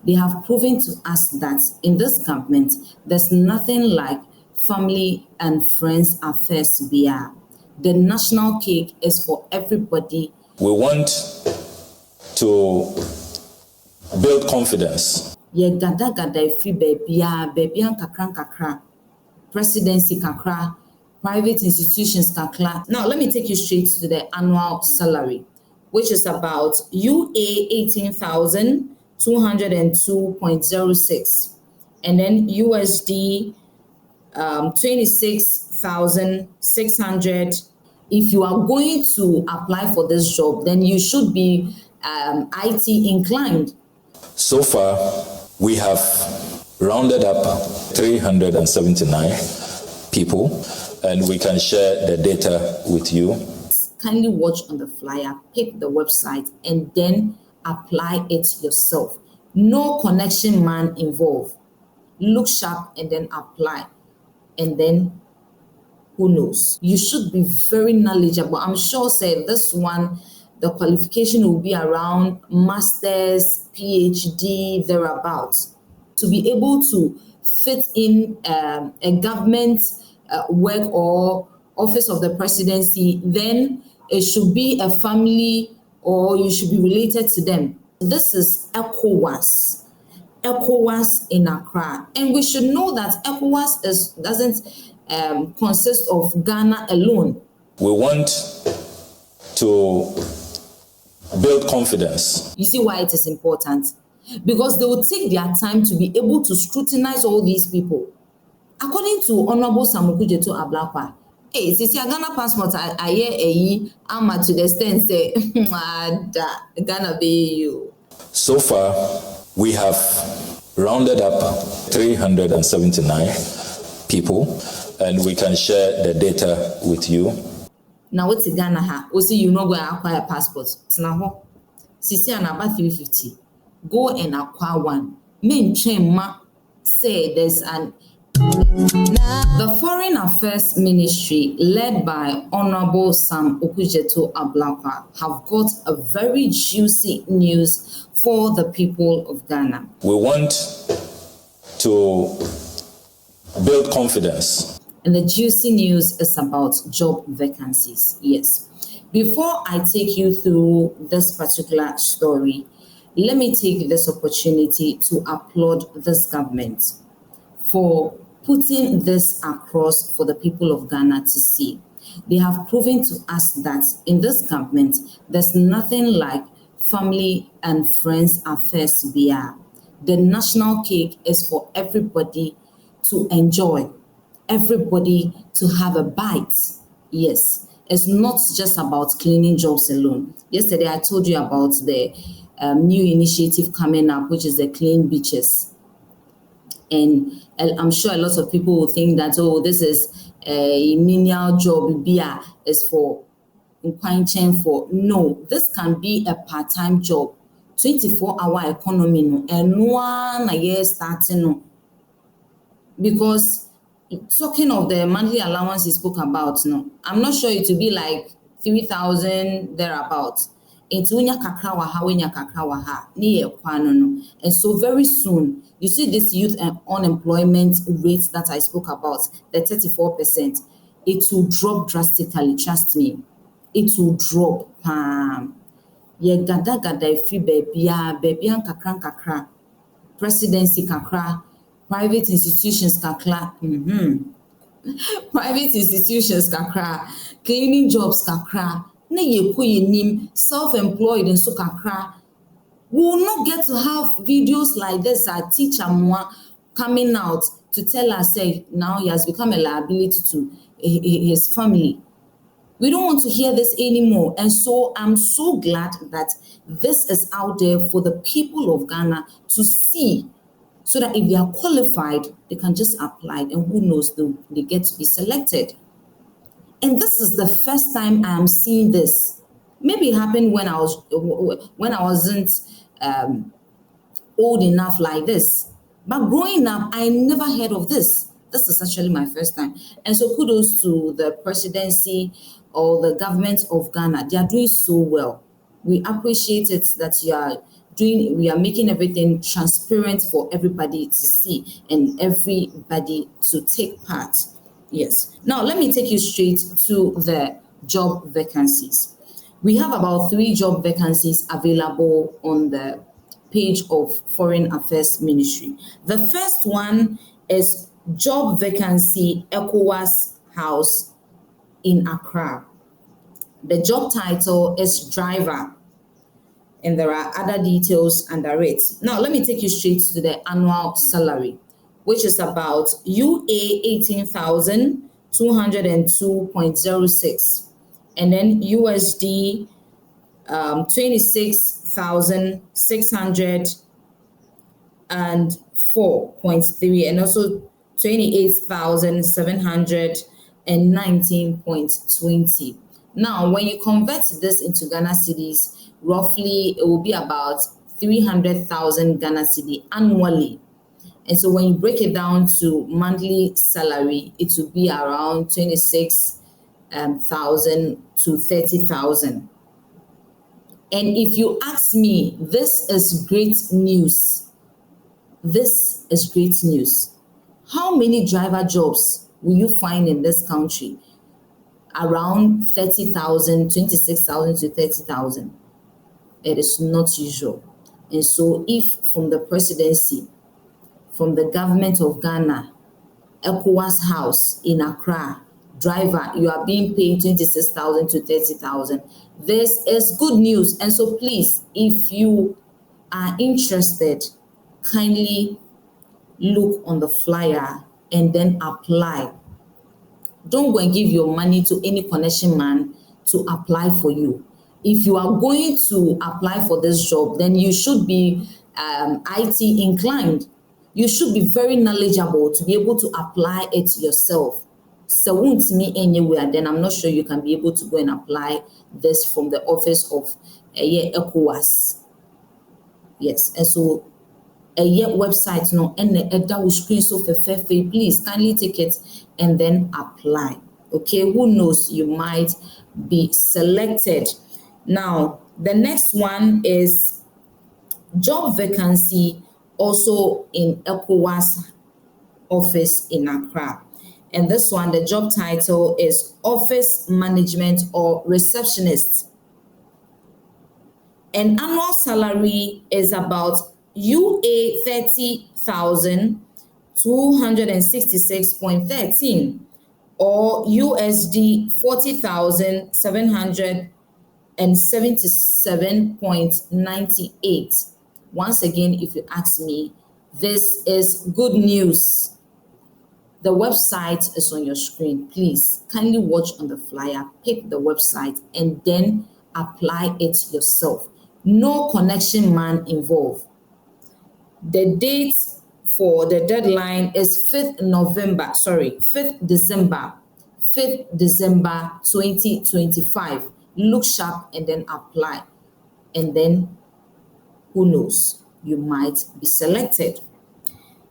They have proven to us that in this government, there's nothing like family and friends affairs beer. The national cake is for everybody. We want to build confidence. Ye gada ifi bebia kakra, presidency kakra, private institutions kakra. Now let me take you straight to the annual salary, which is about UA 18,202.06, and then USD 26,600. If you are going to apply for this job, then you should be IT inclined. So far, we have rounded up 379 people, and we can share the data with you. Kindly watch on the flyer, pick the website, and then apply it yourself. No connection man involved. Look sharp and then apply. And then who knows? You should be very knowledgeable. I'm sure, say, this one, the qualification will be around master's, PhD, thereabouts. To be able to fit in a government work or office of the presidency, then it should be a family or you should be related to them. This is ECOWAS in Accra. And we should know that ECOWAS doesn't consist of Ghana alone. We want to build confidence. You see why it is important? Because they will take their time to be able to scrutinize all these people. According to Honorable Samukujeto Ablakwa, hey, since your Ghana passport, I hear I'm to the extent say, Ghana be you. So far, we have rounded up 379 people, and we can share the data with you. Now what's Ghana ha? Also, you know, go and acquire a passport. Now, Sisi and about 350. Go and acquire one. Main chain ma say there's an. The Foreign Affairs Ministry, led by Honorable Sam Okujeto Ablakwa, have got a very juicy news for the people of Ghana. We want to build confidence. And the juicy news is about job vacancies. Yes. Before I take you through this particular story, let me take this opportunity to applaud this government for putting this across for the people of Ghana to see. They have proven to us that in this government, there's nothing like family and friends affairs beer. The national cake is for everybody to enjoy, everybody to have a bite. Yes, it's not just about cleaning jobs alone. Yesterday, I told you about the new initiative coming up, which is the Clean Beaches. And I'm sure a lot of people will think that, oh, this is a menial job, beer is for for. No, this can be a part-time job, 24-hour economy, and 1 year starting. Because talking of the monthly allowance he spoke about, I'm not sure it will be like 3,000 thereabouts. And so very soon, you see this youth unemployment rate that I spoke about, the 34%, it will drop drastically, trust me. It will drop. Ye gada ifi bebia kakra, presidency kakra, private institutions kakra, private institutions kakra, cleaning jobs kakra, self-employed and so kakra. We will not get to have videos like this, our teacher coming out to tell us, say, now he has become a liability to his family. We don't want to hear this anymore. And so I'm so glad that this is out there for the people of Ghana to see, so that if they are qualified, they can just apply, and who knows, they get to be selected. And this is the first time I am seeing this. Maybe it happened when I wasn't old enough like this. But growing up, I never heard of this. This is actually my first time. And so kudos to the presidency or the government of Ghana. They are doing so well. We appreciate it that you are we are making everything transparent for everybody to see and everybody to take part. Yes. Now let me take you straight to the job vacancies. We have about 3 job vacancies available on the page of Foreign Affairs Ministry. The first one is job vacancy ECOWAS House in Accra. The job title is driver, and there are other details under it. Now, let me take you straight to the annual salary, which is about UA 18,202.06, and then USD 26,604.3, and also 28,719.20. Now, when you convert this into Ghana cedis, roughly it will be about 300,000 Ghana cedi annually. And so when you break it down to monthly salary, it will be around 26,000 to 30,000. And if you ask me, this is great news. This is great news. How many driver jobs will you find in this country? Around 30,000, 26,000 to 30,000. It is not usual. And so if from the presidency, from the government of Ghana, ECOWAS House in Accra, driver, you are being paid 26,000 to 30,000. This is good news. And so please, if you are interested, kindly look on the flyer and then apply. Don't go and give your money to any connection man to apply for you. If you are going to apply for this job, then you should be IT inclined. You should be very knowledgeable to be able to apply it yourself. So won't me anywhere, then I'm not sure you can be able to go and apply this from the office of ECOWAS. Yes, and so a website no and that will screen so for please kindly take it and then apply. Okay, who knows, you might be selected. Now the next one is job vacancy also in ECOWAS office in Accra, and this one, the job title is office management or receptionist, and annual salary is about UA 30,266.13 or USD 40,777.98. Once again, if you ask me, this is good news. The website is on your screen. Please kindly watch on the flyer, pick the website, and then apply it yourself. No connection man involved. The date for the deadline is 5th December 2025. Look sharp and then apply. And then who knows, you might be selected.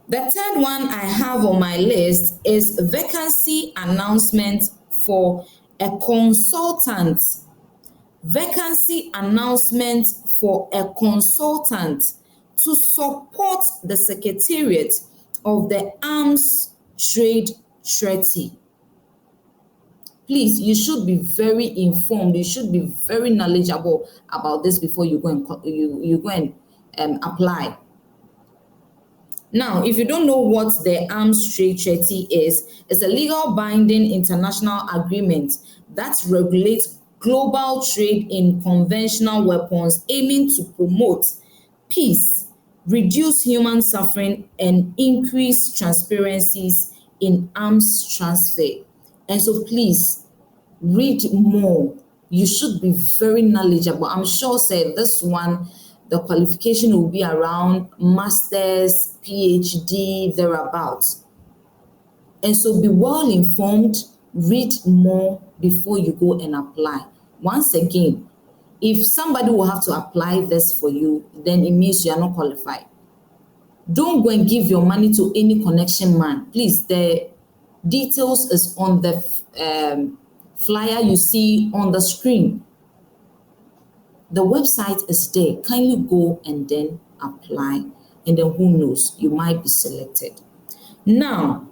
The third one I have on my list is vacancy announcement for a consultant. Vacancy announcement for a consultant to support the Secretariat of the Arms Trade Treaty. Please, you should be very informed. You should be very knowledgeable about this before you go and apply. Now, if you don't know what the Arms Trade Treaty is, it's a legal binding international agreement that regulates global trade in conventional weapons, aiming to promote peace, reduce human suffering, and increase transparencies in arms transfer. And so please read more. You should be very knowledgeable. I'm sure this one, the qualification will be around master's, PhD, thereabouts. And so be well informed, read more before you go and apply. Once again, if somebody will have to apply this for you, then it means you are not qualified. Don't go and give your money to any connection man. Please, the details is on the flyer you see on the screen. The website is there. Kindly go and then apply. And then who knows, you might be selected. Now,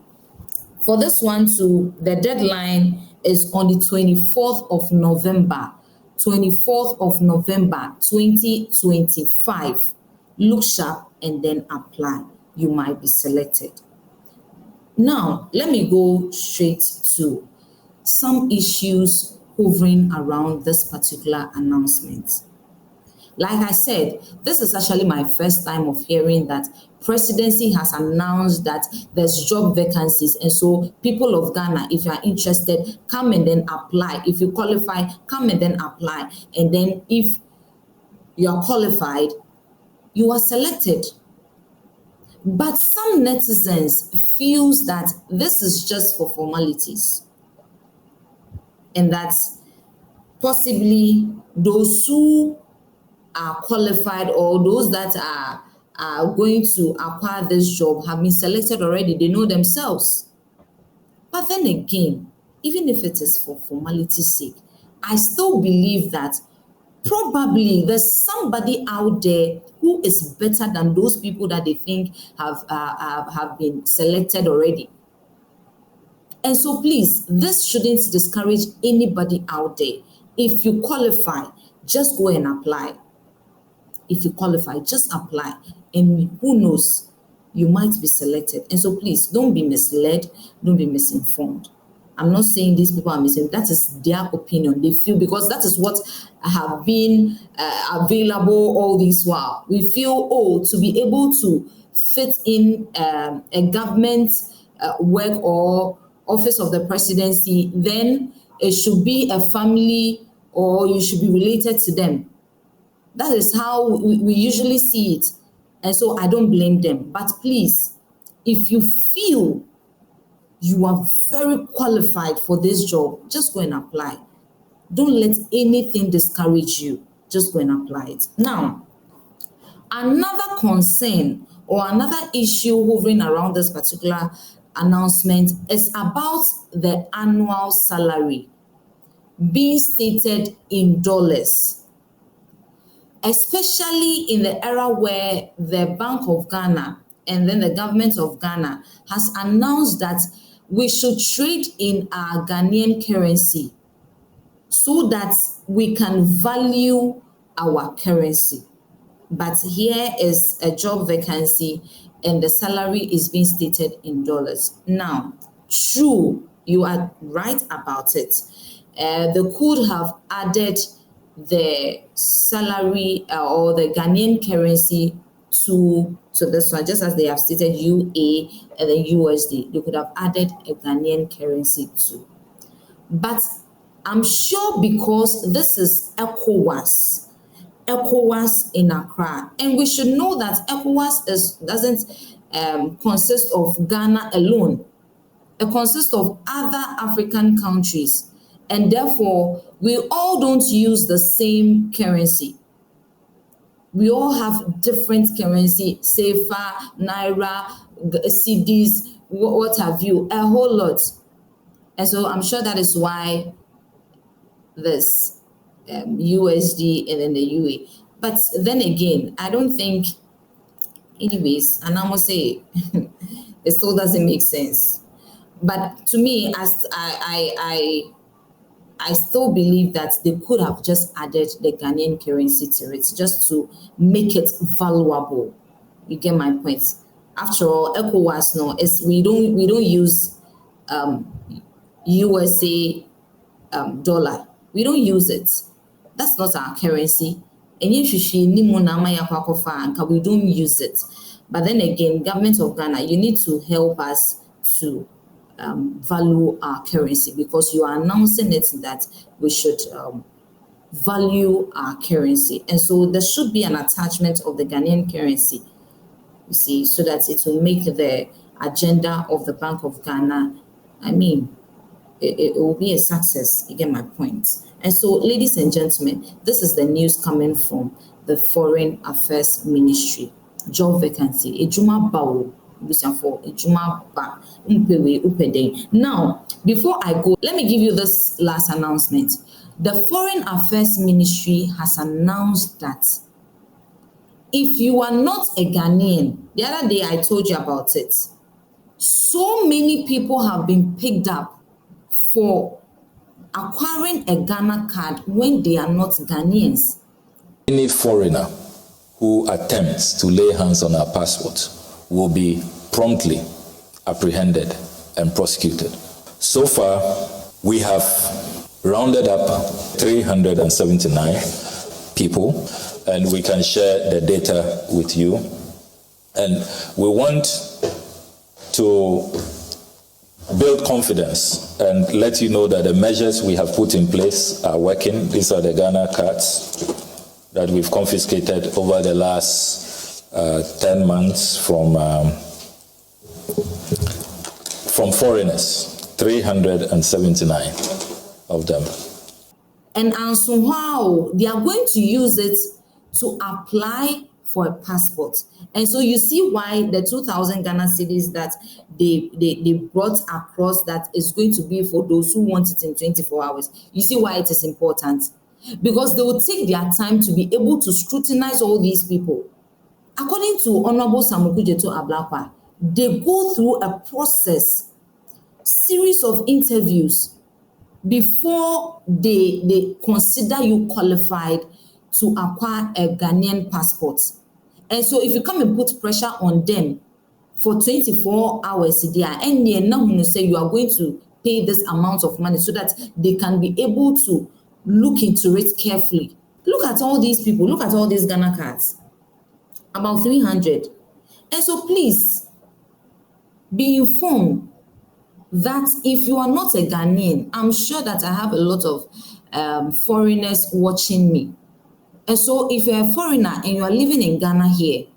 for this one too, the deadline is on the 24th of November, 24th of November 2025. Look sharp and then apply. You might be selected. Now, let me go straight to some issues hovering around this particular announcement. Like I said, this is actually my first time of hearing that presidency has announced that there's job vacancies. And so people of Ghana, if you are interested, come and then apply. If you qualify, come and then apply. And then if you are qualified, you are selected. But some netizens feels that this is just for formalities, and that possibly those who are qualified or those that are going to acquire this job have been selected already. They know themselves. But then again, even if it is for formality's sake, I still believe that probably there's somebody out there who is better than those people that they think have been selected already. And so please, this shouldn't discourage anybody out there. If you qualify, just go and apply. If you qualify, just apply. And who knows, you might be selected. And so please, don't be misled, don't be misinformed. I'm not saying these people are misinformed. That is their opinion. They feel, because that is what have been available all this while. We feel, oh, to be able to fit in a government work or office of the presidency, then it should be a family or you should be related to them. That is how we usually see it. And so I don't blame them. But please, if you feel you are very qualified for this job, just go and apply. Don't let anything discourage you. Just go and apply it. Now, another concern or another issue hovering around this particular announcement is about the annual salary being stated in dollars, especially in the era where the Bank of Ghana and then the government of Ghana has announced that we should trade in our Ghanaian currency so that we can value our currency. But here is a job vacancy and the salary is being stated in dollars. Now, true, you are right about it. They could have added the salary or the Ghanaian currency to this one, just as they have stated UA and then USD. They could have added a Ghanaian currency too. But I'm sure because this is ECOWAS in Accra, and we should know that ECOWAS doesn't consist of Ghana alone. It consists of other African countries, and therefore we all don't use the same currency. We all have different currency, CFA, Naira, CDs, what have you, a whole lot. And so I'm sure that is why this USD and then the UA. But then again, I don't think, anyways, and I must say, it still doesn't make sense. But to me, as I still believe that they could have just added the Ghanaian currency to it just to make it valuable. You get my point. After all, ECOWAS we don't use USA dollar. We don't use it. That's not our currency. And we don't use it. But then again, government of Ghana, you need to help us to value our currency, because you are announcing it that we should value our currency. And so there should be an attachment of the Ghanaian currency, you see, so that it will make the agenda of the Bank of Ghana, it will be a success. You get my point. And so, ladies and gentlemen, this is the news coming from the Foreign Affairs Ministry. Job vacancy. Ejuma bawo. Now, before I go, let me give you this last announcement. the Foreign Affairs Ministry has announced that if you are not a Ghanaian, the other day I told you about it, so many people have been picked up for acquiring a Ghana card when they are not Ghanaians. Any foreigner who attempts to lay hands on our passport will be promptly apprehended and prosecuted. So far, we have rounded up 379 people, and we can share the data with you. And we want to build confidence and let you know that the measures we have put in place are working. These are the Ghana cards that we've confiscated over the last 10 months from foreigners, 379 of them. And so how they are going to use it to apply for a passport. And so you see why the 2,000 Ghana cedis that they brought across, that is going to be for those who want it in 24 hours. You see why it is important? Because they will take their time to be able to scrutinize all these people. According to Honorable Samukujeto Ablakwa, they go through a process, series of interviews before they consider you qualified to acquire a Ghanaian passport. And so if you come and put pressure on them for 24 hours a day, and they're not going to say you are going to pay this amount of money so that they can be able to look into it carefully. Look at all these people, look at all these Ghana cards, about 300. And so please be informed that if you are not a Ghanaian, I'm sure that I have a lot of foreigners watching me. And so if you're a foreigner and you are living in Ghana here,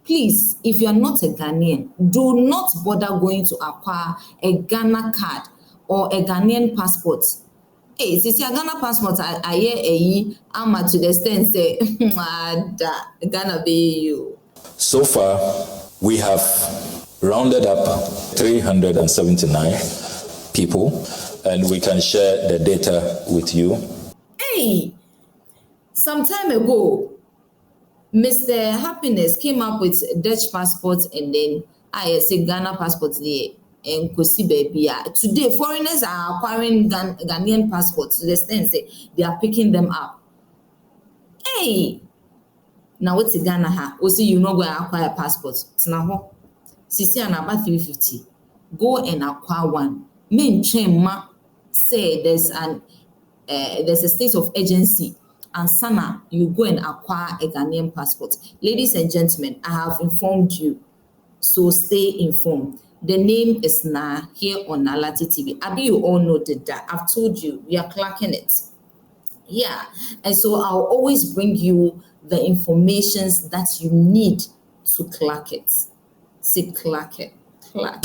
please, if you are not a Ghanaian, do not bother going to acquire a Ghana card or a Ghanaian passport. Hey, if you see a Ghana passport, I hear I'm to the extent say, Ghana be you. So far, we have rounded up 379 people, and we can share the data with you. Hey, some time ago, Mr. Happiness came up with Dutch passport, and then I say Ghana passport there. And today, foreigners are acquiring Ghanaian passports to the extent say they are picking them up. Hey, now what's Ghana ha? Also, you know go acquire a passport. Now, Sisi and about 350. Go and acquire one. Men chema say there's a state of urgency, and Sana, you go and acquire a Ghanaian passport. Ladies and gentlemen, I have informed you, so stay informed. The name is Naa here on Naa Lartey TV. Abi, you all know that. I've told you, we are clacking it. Yeah, and so I'll always bring you the informations that you need to clack it. Say clack it. Clack.